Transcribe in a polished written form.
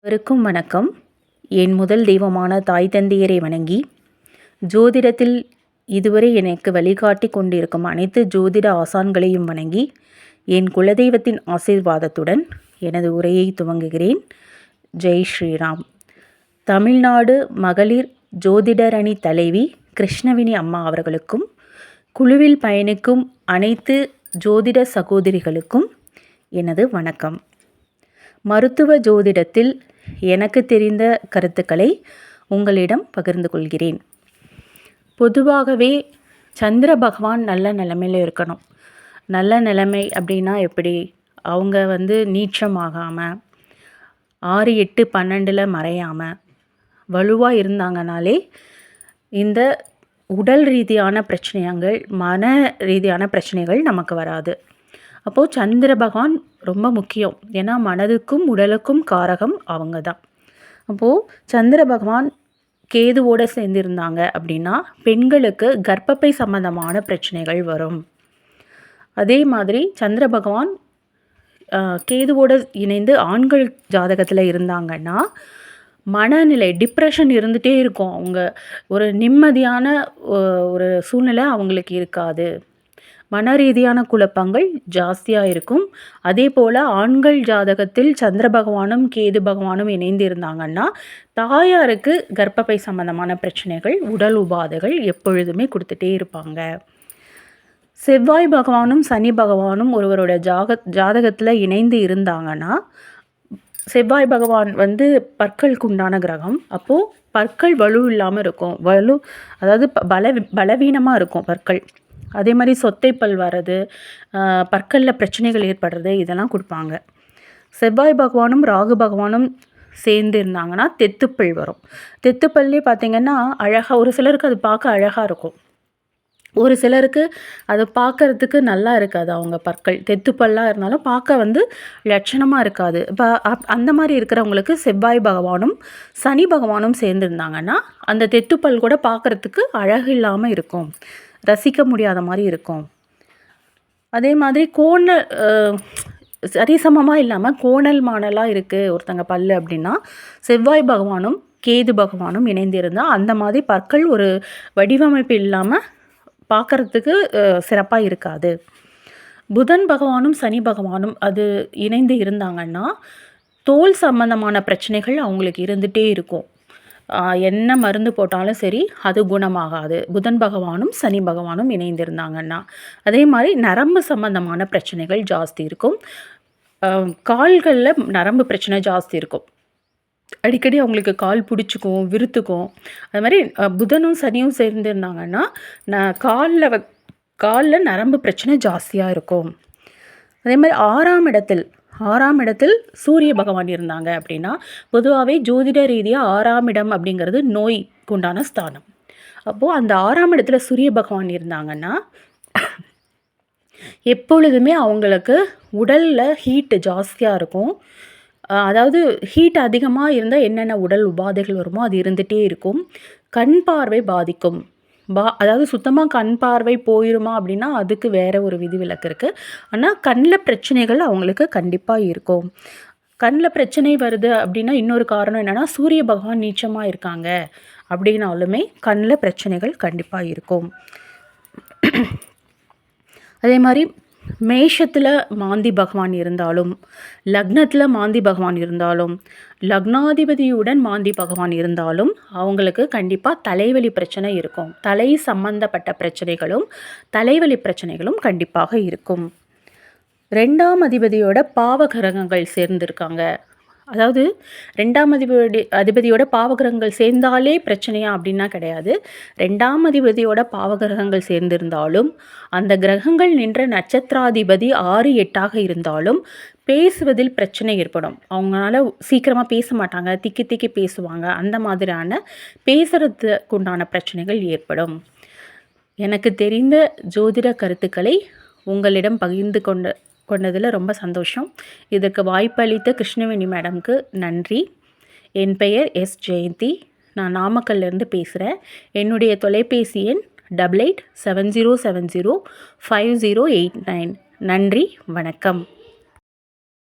அனைவருக்கும் வணக்கம். என் முதல் தெய்வமான தாய் தந்தையரை வணங்கி, ஜோதிடத்தில் இதுவரை எனக்கு வழிகாட்டி கொண்டிருக்கும் அனைத்து ஜோதிட ஆசான்களையும் வணங்கி, என் குலதெய்வத்தின் ஆசீர்வாதத்துடன் எனது உரையை துவங்குகிறேன். ஜெய் ஸ்ரீராம். தமிழ்நாடு மகளிர் ஜோதிடர் அணி தலைவி கிருஷ்ணவேணி அம்மா அவர்களுக்கும், குழுவில் பயணிக்கும் அனைத்து ஜோதிட சகோதரிகளுக்கும் எனது வணக்கம். மருத்துவ ஜோதிடத்தில் எனக்கு தெரிந்த கருத்துக்களை உங்களிடம் பகிர்ந்து கொள்கிறேன். பொதுவாகவே சந்திர பகவான் நல்ல நிலைமையில் இருக்கணும். நல்ல நிலைமை அப்படின்னா எப்படி? அவங்க நீச்சமாகாமல் 6, 8, 12 மறையாமல் வலுவாக இருந்தாங்கனாலே இந்த உடல் ரீதியான பிரச்சனைகள், மன ரீதியான பிரச்சனைகள் நமக்கு வராது. அப்போது சந்திர பகவான் ரொம்ப முக்கியம். ஏன்னா மனதுக்கும் உடலுக்கும் காரகம் அவங்க தான். அப்போது சந்திர பகவான் கேதுவோடு சேர்ந்திருந்தாங்க அப்படின்னா பெண்களுக்கு கர்ப்பப்பை சம்பந்தமான பிரச்சனைகள் வரும். அதே மாதிரி சந்திர பகவான் கேதுவோடு இணைந்து ஆண்கள் ஜாதகத்தில் இருந்தாங்கன்னா மனநிலை டிப்ரெஷன் இருந்துகிட்டே இருக்கும். அவங்க ஒரு நிம்மதியான ஒரு சூழ்நிலை அவங்களுக்கு இருக்காது. மன ரீதியான குழப்பங்கள் ஜாஸ்தியாக இருக்கும். அதே போல் ஆண்கள் ஜாதகத்தில் சந்திர பகவானும் கேது பகவானும் இணைந்து இருந்தாங்கன்னா தாயாருக்கு கர்ப்பப்பை சம்பந்தமான பிரச்சனைகள், உடல் உபாதைகள் எப்பொழுதுமே கொடுத்துட்டே இருப்பாங்க. செவ்வாய் பகவானும் சனி பகவானும் ஒருவரோட ஜாதகத்தில் இணைந்து இருந்தாங்கன்னா, செவ்வாய் பகவான் பற்களுக்கு உண்டான கிரகம். அப்போது பற்கள் வலு இல்லாமல் இருக்கும். அதாவது பலவீனமாக இருக்கும் பற்கள். அதே மாதிரி சொத்தைப்பல் வர்றது, பற்களில் பிரச்சனைகள் ஏற்படுறது, இதெல்லாம் கொடுப்பாங்க. செவ்வாய் பகவானும் ராகு பகவானும் சேர்ந்து இருந்தாங்கன்னா தெத்துப்பல் வரும். தெத்துப்பல்லே பார்த்திங்கன்னா அழகாக, ஒரு சிலருக்கு அது பார்க்க அழகாக இருக்கும், ஒரு சிலருக்கு அதை பார்க்கறதுக்கு நல்லா இருக்காது. அவங்க பற்கள் தெத்துப்பல்லாக இருந்தாலும் பார்க்க லட்சணமாக இருக்காது. இப்போ அந்த மாதிரி இருக்கிறவங்களுக்கு செவ்வாய் பகவானும் சனி பகவானும் சேர்ந்துருந்தாங்கன்னா அந்த தெத்துப்பல் கூட பார்க்குறதுக்கு அழகு இல்லாமல் இருக்கும், ரசிக்க முடியாத மாதிரி இருக்கும். அதே மாதிரி சரிசமமாக இல்லாமல் கோணல் மாணலாக இருக்குது ஒருத்தங்க பல் அப்படின்னா செவ்வாய் பகவானும் கேது பகவானும் இணைந்திருந்தால் அந்த மாதிரி பற்கள் ஒரு வடிவமைப்பு இல்லாமல் பார்க்குறதுக்கு சிறப்பாக இருக்காது. புதன் பகவானும் சனி பகவானும் அது இணைந்து இருந்தாங்கன்னா தோல் சம்பந்தமான பிரச்சனைகள் அவங்களுக்கு இருந்துகிட்டே இருக்கும். என்ன மருந்து போட்டாலும் சரி அது குணமாகாது, புதன் பகவானும் சனி பகவானும் இணைந்திருந்தாங்கன்னா. அதே மாதிரி நரம்பு சம்பந்தமான பிரச்சனைகள் ஜாஸ்தி இருக்கும். கால்களில் நரம்பு பிரச்சனை ஜாஸ்தி இருக்கும். அடிக்கடி அவங்களுக்கு கால் பிடிச்சிக்கும், விருத்துக்கும். அது மாதிரி புதனும் சனியும் சேர்ந்துருந்தாங்கன்னா காலில் நரம்பு பிரச்சனை ஜாஸ்தியாக இருக்கும். அதே மாதிரி ஆறாம் இடத்தில் சூரிய பகவான் இருந்தாங்க அப்படின்னா பொதுவாகவே ஜோதிட ரீதியாக 6ஆம் இடம் அப்படிங்கிறது நோய்க்கு உண்டான ஸ்தானம். அப்போது அந்த 6ஆம் இடத்துல சூரிய பகவான் இருந்தாங்கன்னா எப்பொழுதுமே அவங்களுக்கு உடலில் ஹீட்டு ஜாஸ்தியாக இருக்கும். அதாவது ஹீட் அதிகமாக இருந்தால் என்னென்ன உடல் உபாதைகள் வருமோ அது இருந்துகிட்டே இருக்கும். கண் பார்வை பாதிக்கும். அதாவது சுத்தமாக கண் பார்வை போயிருமா அப்படின்னா அதுக்கு வேறு ஒரு விதிவிலக்கு இருக்குது. ஆனால் கண்ணில் பிரச்சனைகள் அவங்களுக்கு கண்டிப்பாக இருக்கும். கண்ணில் பிரச்சனை வருது அப்படின்னா இன்னொரு காரணம் என்னென்னா சூரிய பகவான் நீச்சமாக இருக்காங்க அப்படின்னாலுமே கண்ணில் பிரச்சனைகள் கண்டிப்பாக இருக்கும். அதே மாதிரி மேஷத்தில் மாந்தி பகவான் இருந்தாலும், லக்னத்தில் மாந்தி பகவான் இருந்தாலும், லக்னாதிபதியுடன் மாந்தி பகவான் இருந்தாலும் அவங்களுக்கு கண்டிப்பாக தலைவலி பிரச்சனை இருக்கும். தலை சம்பந்தப்பட்ட பிரச்சனைகளும் தலைவலி பிரச்சனைகளும் கண்டிப்பாக இருக்கும். 2ஆம் அதிபதியோட பாவகிரகங்கள் சேர்ந்துருக்காங்க. அதாவது 2ஆம் அதிபதியோட பாவகிரகங்கள் சேர்ந்தாலே பிரச்சனையா அப்படின்னா கிடையாது. 2ஆம் அதிபதியோட பாவகிரகங்கள் சேர்ந்திருந்தாலும் அந்த கிரகங்கள் நின்ற நட்சத்திராதிபதி 6, 8ஆக இருந்தாலும் பேசுவதில் பிரச்சனை ஏற்படும். அவங்களால சீக்கிரமாக பேச மாட்டாங்க, திக்கி பேசுவாங்க. அந்த மாதிரியான பேசுறதுக்கு உண்டான பிரச்சனைகள் ஏற்படும். எனக்கு தெரிந்த ஜோதிட கருத்துக்களை உங்களிடம் பகிர்ந்து கொண்டதில் ரொம்ப சந்தோஷம். இதற்கு வாய்ப்பளித்த கிருஷ்ணவேணி மேடம்க்கு நன்றி. என் பெயர் எஸ் ஜெயந்தி. நான் நாமக்கல்லேருந்து பேசுகிறேன். என்னுடைய தொலைபேசி எண் 8870705089. நன்றி, வணக்கம்.